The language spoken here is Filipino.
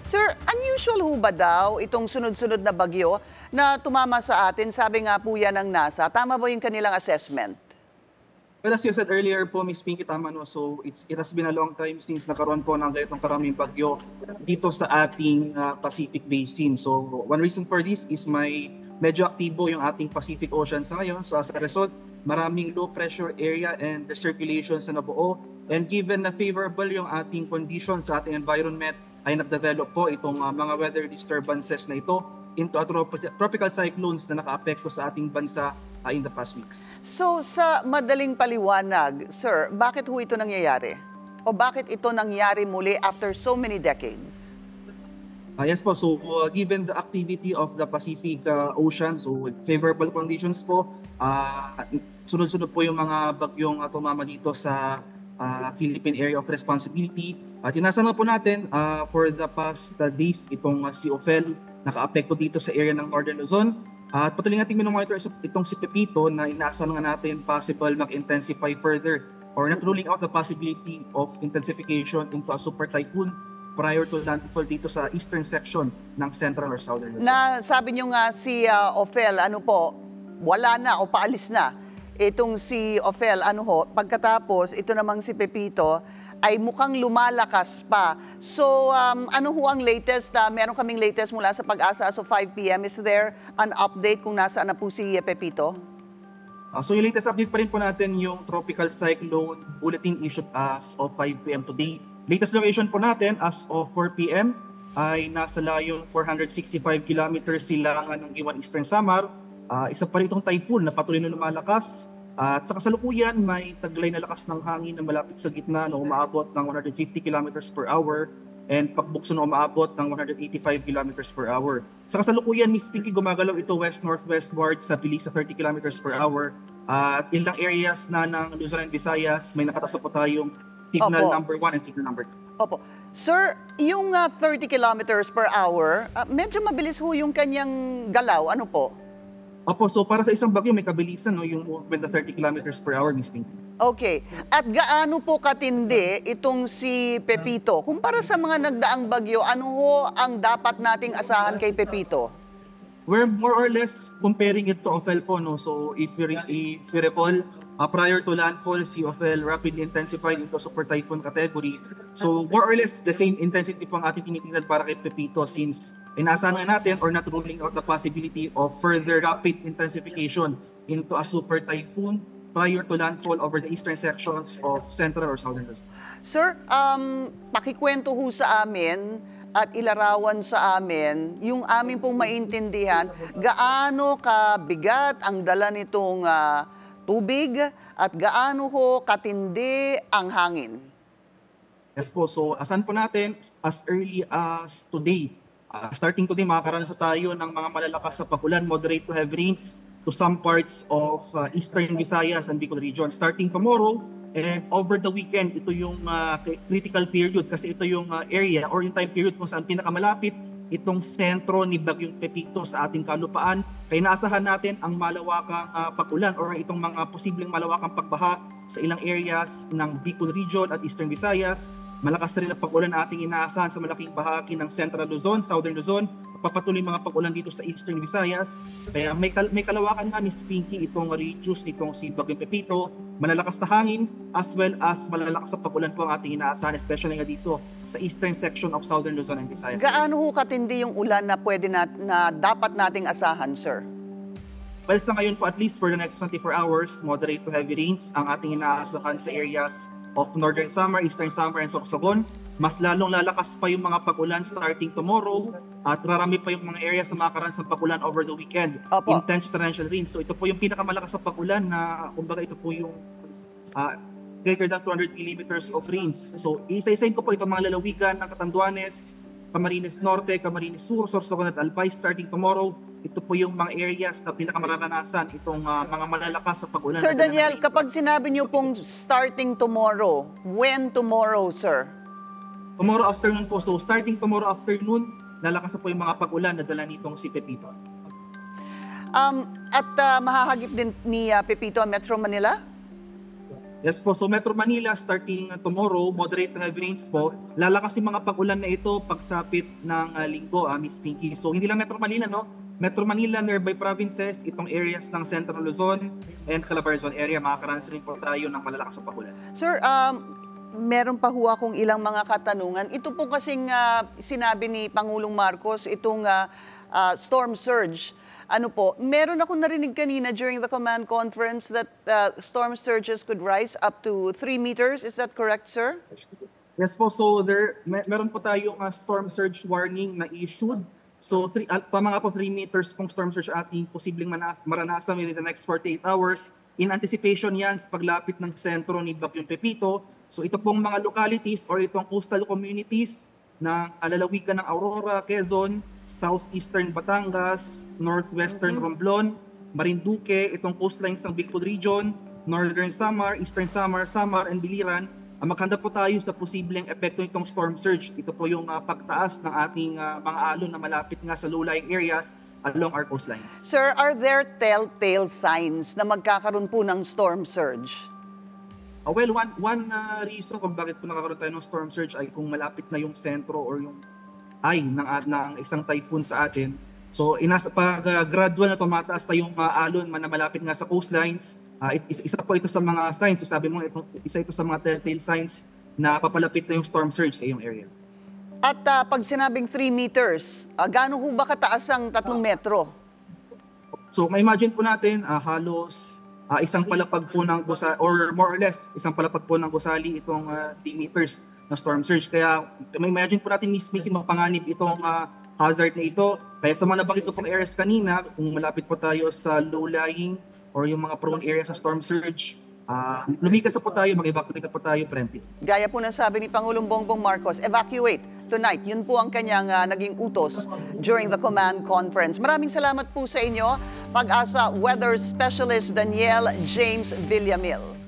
Sir, unusual ho ba daw itong sunod-sunod na bagyo na tumama sa atin? Sabi nga po yan ng NASA. Tama ba yung kanilang assessment? Well, as you said earlier po, Ms. Pinky, tama no? So it has been a long time since nakaroon po ng ganitong karaming bagyo dito sa ating Pacific Basin. So one reason for this is medyo aktibo yung ating Pacific Ocean sa ngayon. So as a result, maraming low pressure area and the circulation sa nabuo. And given na favorable yung ating conditions sa ating environment, ay nag-develop po itong mga weather disturbances na ito into tropical cyclones na naka-apekto sa ating bansa in the past weeks. So sa madaling paliwanag, sir, bakit ho ito nangyayari? O bakit ito nangyari muli after so many decades? Yes po, so given the activity of the Pacific Ocean, so with favorable conditions po, sunod-sunod po yung mga bagyong tumama dito sa Philippine Area of Responsibility. At inasa na po natin for the past days itong si Ophel naka-apekto dito sa area ng Northern Luzon. At patuloy natin minomonitor itong si Pepito na inaasa nga natin possible mag-intensify further or not ruling out the possibility of intensification into a super typhoon prior to landfall dito sa eastern section ng Central or Southern Luzon. Na sabi nyo nga si Ophel, wala na o paalis na. Itong si Ophel, pagkatapos ito namang si Pepito ay mukhang lumalakas pa. So ano ho ang latest? Meron kaming latest mula sa Pag-asa as of 5 p.m. Is there an update kung nasaan na po si Pepito? So yung latest update pa rin po natin yung Tropical Cyclone Bulletin issued as of 5 p.m. today. Latest location po natin as of 4 p.m. ay nasa layong 465 kilometers silangan ng Iwan Eastern Samar. Isa pa rin itong typhoon na patuloy na lumalakas. At sa kasalukuyan, may taglay na lakas ng hangin na malapit sa gitna na umaabot ng 150 kilometers per hour and pagbukso na umaabot ng 185 kilometers per hour. Sa kasalukuyan, Ms. Pinky, gumagalaw ito west-northwestward sa bilis sa 30 kilometers per hour. At ilang areas na ng Luzon and Visayas, may nakatasa po tayong signal number 1 and signal number 2. Opo. Sir, yung 30 kilometers per hour, medyo mabilis ho yung kanyang galaw. Ano po? Opo, so para sa isang bagyo, may kabilisan yung movement na 30 kilometers per hour, Ms. Pinky. Okay. At gaano po katindi itong si Pepito? Kumpara sa mga nagdaang bagyo, ano ho ang dapat nating asahan kay Pepito? We're more or less comparing it to Ophel po, no? So if you recall, prior to landfall, si Ophel rapidly intensified into super typhoon category. So more or less the same intensity po ang ating tinitingnan para kay Pepito since inaasahan nga natin or not ruling out the possibility of further rapid intensification into a super typhoon prior to landfall over the eastern sections of Central or Southern Luzon. Sir, pakikwento ho sa amin at ilarawan sa amin yung aming pong maintindihan gaano kabigat ang dala nitong tubig at gaano ho katindi ang hangin. Yes po, so asan po natin as early as today. Starting today, makakaranas tayo ng mga malalakas sa pag-ulan, moderate to heavy rains to some parts of Eastern Visayas and Bicol region. Starting tomorrow and over the weekend, ito yung critical period kasi ito yung area or yung time period kung saan pinakamalapit itong sentro ni Bagyong Pepito sa ating kalupaan. Kaya naasahan natin ang malawakang pag-ulan or itong mga posibleng malawakang pagbaha sa ilang areas ng Bicol region at Eastern Visayas. Malakas na rin ang pag-ulan na ating inaasahan sa malaking bahagi ng Central Luzon, Southern Luzon. Papatuloy mga pag-ulan dito sa Eastern Visayas. Kaya may kalawakan nga, Ms. Pinky, itong reduce nitong si Bagyong Pepito. Malalakas na hangin as well as malalakas na pag-ulan po ang ating inaasahan, especially nga dito sa eastern section of Southern Luzon and Visayas. Gaano ho katindi yung ulan na na dapat nating asahan, sir? Well, sa ngayon po, at least for the next 24 hours, moderate to heavy rains ang ating inaasahan sa areas of Northern Samar, Eastern Samar, and Sorsogon. Mas lalong lalakas pa yung mga pag-ulan starting tomorrow at rarami pa yung mga areas na makakaranas ng pag-ulan over the weekend. Opo. Intense torrential rains. So ito po yung pinakamalakas sa pag-ulan na kumbaga ito po yung greater than 200 millimeters of rains. So isa-isahin ko po itong mga lalawigan ng Catanduanes, Camarines Norte, Camarines Sur, Sorsogon at Albay starting tomorrow. Ito po yung mga areas na pinakamararanasan itong mga malalakas sa pag-ulan. Sir Daniel, kapag sinabi niyo pong starting tomorrow, when tomorrow, sir? Tomorrow afternoon po. So starting tomorrow afternoon, lalakas na po yung mga pag-ulan na dala nitong si Pepito. At mahahagip din ni Pepito ang Metro Manila? Yes po, so Metro Manila starting tomorrow, moderate to heavy rains po. Lalakas yung mga pag-ulan na ito pagsapit ng linggo, Miss Pinky. So hindi lang Metro Manila, no? Metro Manila, nearby provinces, itong areas ng Central Luzon and Calabarzon area, makakaranas rin po tayo ng malalakas na pag-ulan. Sir, meron pa ho akong ilang mga katanungan. Ito po kasing sinabi ni Pangulong Marcos, itong storm surge. Ano po, meron akong narinig kanina during the command conference that storm surges could rise up to 3 meters. Is that correct, sir? Yes po, so meron po tayong storm surge warning na issued. So tama nga po, 3 meters pong storm surge ating posibleng maranasan within the next 48 hours. In anticipation yan sa paglapit ng sentro ni Bagyong Pepito. So ito pong mga localities or itong coastal communities na lalawigan ng Aurora, Quezon, southeastern Batangas, northwestern Romblon, Marinduque, itong coastlines ng Bicol Region, northern Samar, eastern Samar, and Biliran. Maghanda po tayo sa posibleng epekto nitong storm surge. Ito po yung pagtaas ng ating mga alon na malapit nga sa low-lying areas along our coastlines. Sir, are there telltale signs na magkakaroon po ng storm surge? Well, one reason kung bakit po nakakaroon tayo ng storm surge ay kung malapit na yung sentro or yung eye ng isang typhoon sa atin. So, pag gradual na tumataas na yung alon na malapit nga sa coastlines, isa po ito sa mga signs. So, sabi mo, isa ito sa mga telltale signs na papalapit na yung storm surge sa iyong area. At pag sinabing 3 meters, gaano ho ba kataas ang 3 metro? So, ma-imagine po natin halos isang palapag po ng gusali, or more or less, isang palapag po ng gusali itong 3 meters na storm surge. Kaya imagine po natin mismo mapanganib itong hazard na ito. Kaya sa mga nabanggit ko pong areas kanina, kung malapit po tayo sa low-lying or yung mga prone areas sa storm surge, lumikas na po tayo, mag-evacuate na po tayo, preemptive. Gaya po ng sabi ni Pangulong Bongbong Marcos, evacuate tonight. Yun po ang kanyang naging utos during the command conference. Maraming salamat po sa inyo, Pag-asa Weather Specialist Daniel James Villamil.